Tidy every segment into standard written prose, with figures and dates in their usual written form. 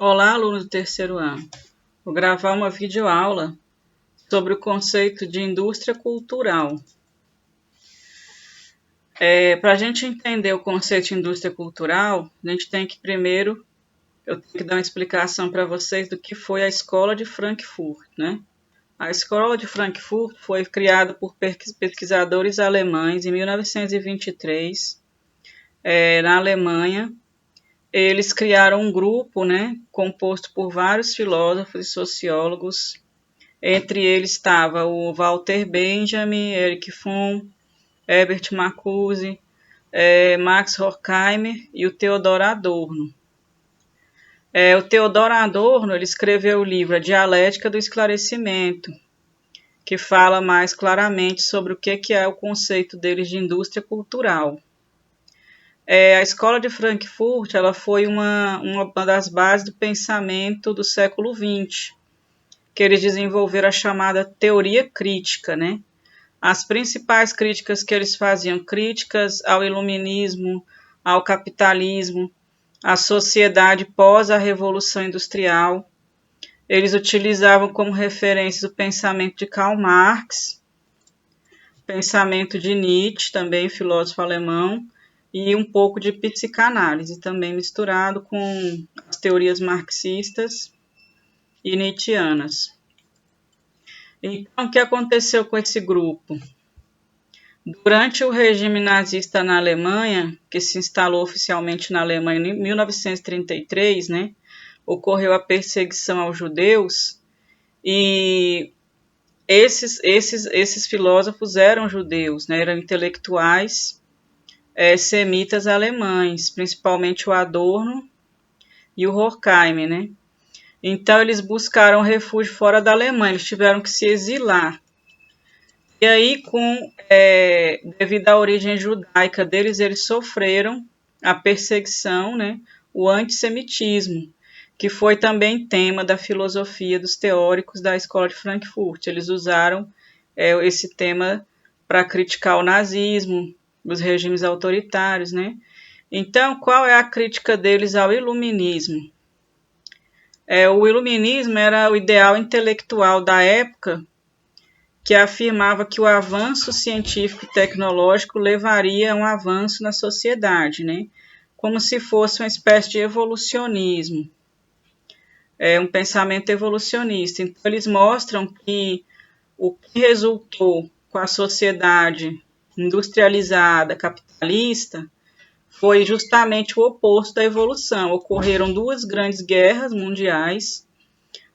Olá, alunos do terceiro ano. Vou gravar uma videoaula sobre o conceito de indústria cultural. Para a gente entender o conceito de indústria cultural, a gente tem que primeiro, eu tenho que dar uma explicação para vocês do que foi a Escola de Frankfurt, né? A Escola de Frankfurt foi criada por pesquisadores alemães em 1923, na Alemanha. Eles criaram um grupo, né, composto por vários filósofos e sociólogos. Entre eles estava o Walter Benjamin, Erich Fromm, Herbert Marcuse, Max Horkheimer e o Theodor Adorno. O Theodor Adorno ele escreveu o livro A Dialética do Esclarecimento, que fala mais claramente sobre o que é o conceito deles de indústria cultural. A Escola de Frankfurt ela foi uma das bases do pensamento do século XX, que eles desenvolveram a chamada teoria crítica, né? As principais críticas que eles faziam, críticas ao iluminismo, ao capitalismo, à sociedade pós a Revolução Industrial. Eles utilizavam como referência o pensamento de Karl Marx, pensamento de Nietzsche, também filósofo alemão, e um pouco de psicanálise, também misturado com as teorias marxistas e nietzschianas. Então, o que aconteceu com esse grupo? Durante o regime nazista na Alemanha, que se instalou oficialmente na Alemanha em 1933, né, ocorreu a perseguição aos judeus e esses filósofos eram judeus, né, eram intelectuais semitas alemães, principalmente o Adorno e o Horkheimer, né? Então eles buscaram refúgio fora da Alemanha, eles tiveram que se exilar. E aí, devido à origem judaica deles, eles sofreram a perseguição, né, o antissemitismo, que foi também tema da filosofia dos teóricos da Escola de Frankfurt. Eles usaram esse tema para criticar o nazismo, os regimes autoritários, né? Então, qual é a crítica deles ao iluminismo? O iluminismo era o ideal intelectual da época que afirmava que o avanço científico e tecnológico levaria a um avanço na sociedade, né? Como se fosse uma espécie de evolucionismo, um pensamento evolucionista. Então, eles mostram que o que resultou com a sociedade industrializada, capitalista, foi justamente o oposto da evolução. Ocorreram duas grandes guerras mundiais,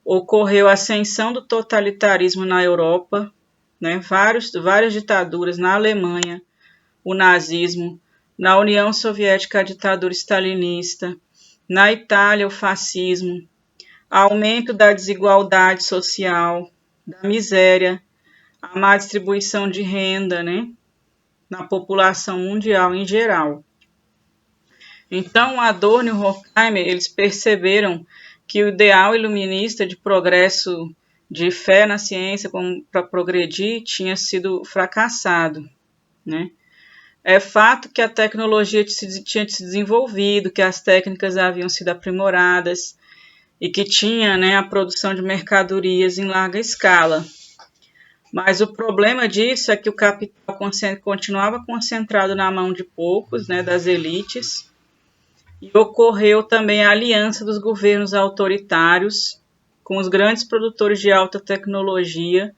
ocorreu a ascensão do totalitarismo na Europa, né, várias ditaduras na Alemanha, o nazismo, na União Soviética a ditadura stalinista, na Itália o fascismo, aumento da desigualdade social, da miséria, a má distribuição de renda, né, na população mundial em geral. Então, Adorno e Horkheimer, eles perceberam que o ideal iluminista de progresso, de fé na ciência para progredir, tinha sido fracassado, né? É fato que a tecnologia tinha se desenvolvido, que as técnicas haviam sido aprimoradas e que tinha, né, a produção de mercadorias em larga escala. Mas o problema disso é que o capital continuava concentrado na mão de poucos, né, das elites, e ocorreu também a aliança dos governos autoritários com os grandes produtores de alta tecnologia,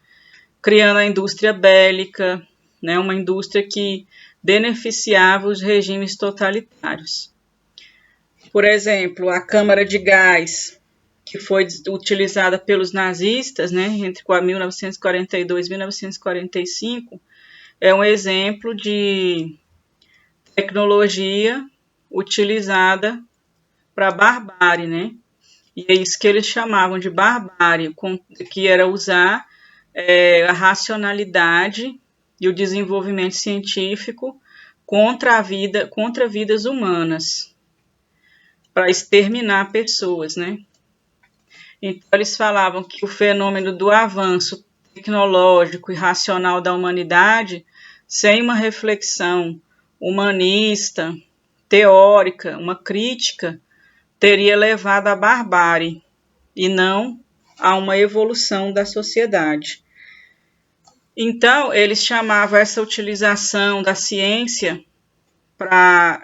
criando a indústria bélica, né, uma indústria que beneficiava os regimes totalitários. Por exemplo, a câmara de gás, que foi utilizada pelos nazistas, né, entre 1942 e 1945, é um exemplo de tecnologia utilizada para barbárie, né? E é isso que eles chamavam de barbárie, que era usar a racionalidade e o desenvolvimento científico contra vidas humanas, para exterminar pessoas, né? Então eles falavam que o fenômeno do avanço tecnológico e racional da humanidade, sem uma reflexão humanista, teórica, uma crítica, teria levado à barbárie e não a uma evolução da sociedade. Então, eles chamavam essa utilização da ciência para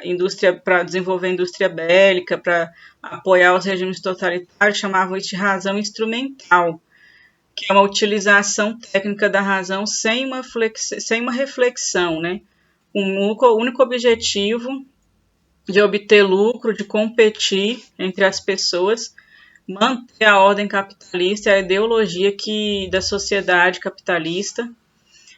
desenvolver a indústria bélica, para apoiar os regimes totalitários, chamavam isso de razão instrumental, que é uma utilização técnica da razão sem uma reflexão, né? O único objetivo de obter lucro, de competir entre as pessoas, manter a ordem capitalista, a ideologia da sociedade capitalista.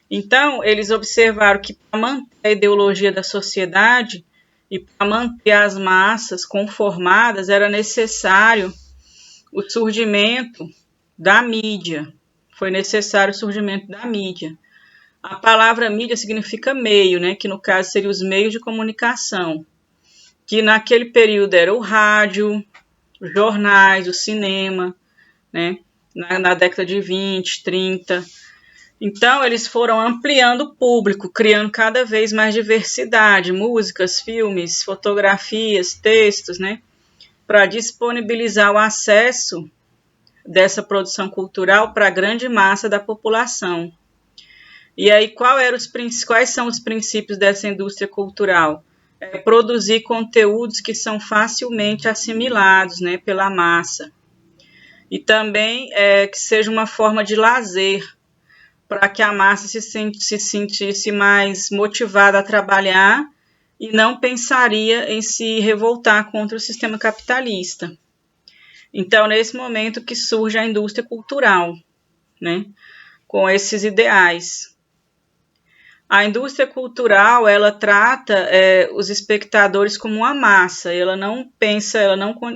Então, eles observaram que para manter a ideologia da sociedade e para manter as massas conformadas, era necessário o surgimento da mídia. Foi necessário o surgimento da mídia. A palavra mídia significa meio, né? Que no caso seriam os meios de comunicação. Que naquele período era o rádio, os jornais, o cinema, né? Na década de 20, 30. Então, eles foram ampliando o público, criando cada vez mais diversidade, músicas, filmes, fotografias, textos, né? Para disponibilizar o acesso dessa produção cultural para a grande massa da população. E aí, quais são os princípios dessa indústria cultural? É produzir conteúdos que são facilmente assimilados, né, pela massa. E também que seja uma forma de lazer, para que a massa se sentisse mais motivada a trabalhar e não pensaria em se revoltar contra o sistema capitalista. Então, nesse momento que surge a indústria cultural, né, com esses ideais. A indústria cultural, ela trata os espectadores como uma massa, ela não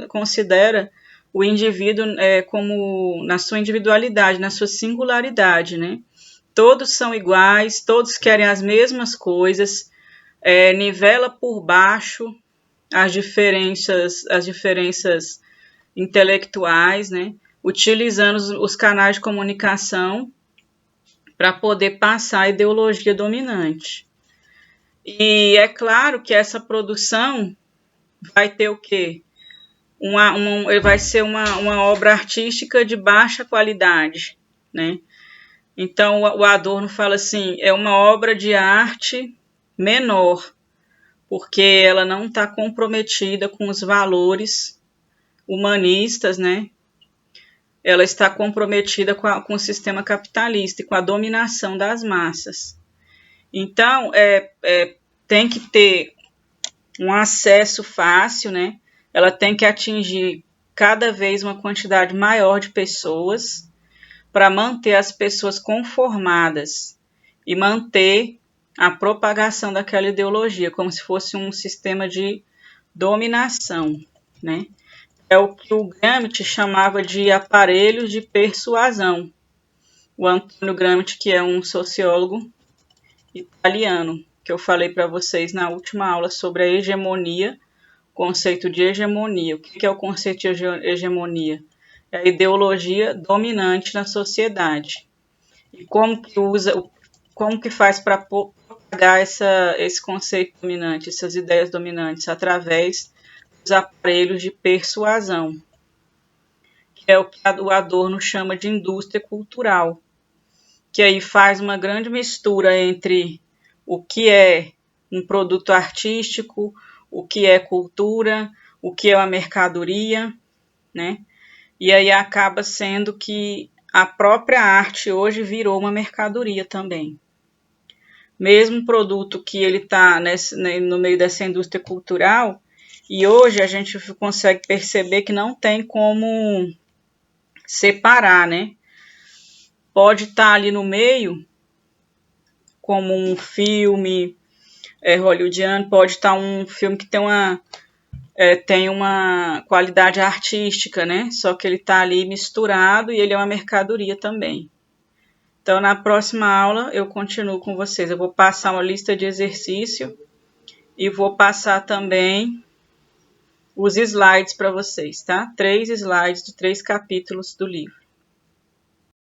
considera o indivíduo como na sua individualidade, na sua singularidade, né? Todos são iguais, todos querem as mesmas coisas, nivela por baixo as diferenças intelectuais, né? Utilizando os canais de comunicação para poder passar a ideologia dominante. E é claro que essa produção vai ter o quê? Vai ser uma obra artística de baixa qualidade, né? Então, o Adorno fala assim, é uma obra de arte menor, porque ela não está comprometida com os valores humanistas, né? Ela está comprometida com o sistema capitalista e com a dominação das massas. Então, tem que ter um acesso fácil, né? Ela tem que atingir cada vez uma quantidade maior de pessoas para manter as pessoas conformadas e manter a propagação daquela ideologia, como se fosse um sistema de dominação, né? É o que o Gramsci chamava de aparelhos de persuasão. O Antônio Gramsci, que é um sociólogo italiano, que eu falei para vocês na última aula sobre a hegemonia, conceito de hegemonia. O que é o conceito de hegemonia? É a ideologia dominante na sociedade. E como que faz para propagar esse conceito dominante, essas ideias dominantes, através dos aparelhos de persuasão, que é o que o Adorno chama de indústria cultural, que aí faz uma grande mistura entre o que é um produto artístico, o que é cultura, o que é uma mercadoria, né? E aí acaba sendo que a própria arte hoje virou uma mercadoria também. Mesmo produto que ele está no meio dessa indústria cultural, e hoje a gente consegue perceber que não tem como separar, né? Pode estar ali no meio, como um filme hollywoodiano, pode estar um filme que tem uma qualidade artística, né? Só que ele está ali misturado e ele é uma mercadoria também. Então, na próxima aula, eu continuo com vocês. Eu vou passar uma lista de exercício e vou passar também os slides para vocês, tá? 3 slides de 3 capítulos do livro.